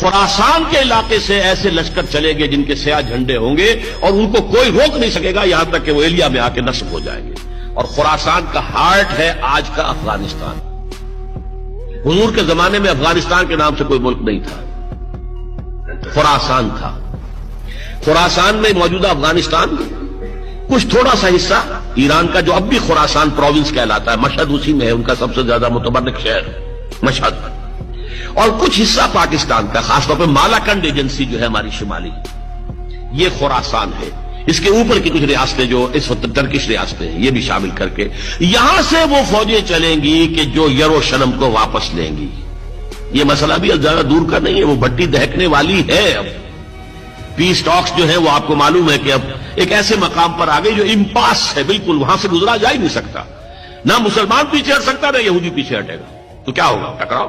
خراسان کے علاقے سے ایسے لشکر چلیں گے جن کے سیاہ جھنڈے ہوں گے اور ان کو کوئی روک نہیں سکے گا یہاں تک کہ وہ ایلیا میں آ کے نصب ہو جائیں گے. اور خراسان کا ہارٹ ہے آج کا افغانستان. حضور کے زمانے میں افغانستان کے نام سے کوئی ملک نہیں تھا، خراسان تھا. خراسان میں موجودہ افغانستان کچھ تھوڑا سا حصہ ایران کا جو اب بھی خراسان پروونس کہلاتا ہے، مشہد اسی میں ہے، ان کا سب سے زیادہ متبرک شہر مشہد، اور کچھ حصہ پاکستان کا، خاص طور پہ مالاکنڈ ایجنسی جو ہے ہماری شمالی، یہ خراسان ہے. اس کے اوپر کی کچھ ریاستیں جو اس وقت ٹرکش ریاستیں ہیں یہ بھی شامل کر کے یہاں سے وہ فوجیں چلیں گی کہ جو یروشلم کو واپس لیں گی. یہ مسئلہ بھی زیادہ دور کا نہیں ہے، وہ بھٹی دہکنے والی ہے. اب پیس ٹاکس جو ہے وہ آپ کو معلوم ہے کہ اب ایک ایسے مقام پر آ گئی جو امپاس ہے، بالکل وہاں سے گزرا جا ہی نہیں سکتا. نہ مسلمان پیچھے ہٹ سکتا نہ یہودی پیچھے ہٹے گا. تو کیا ہوگا؟ ٹکراؤ.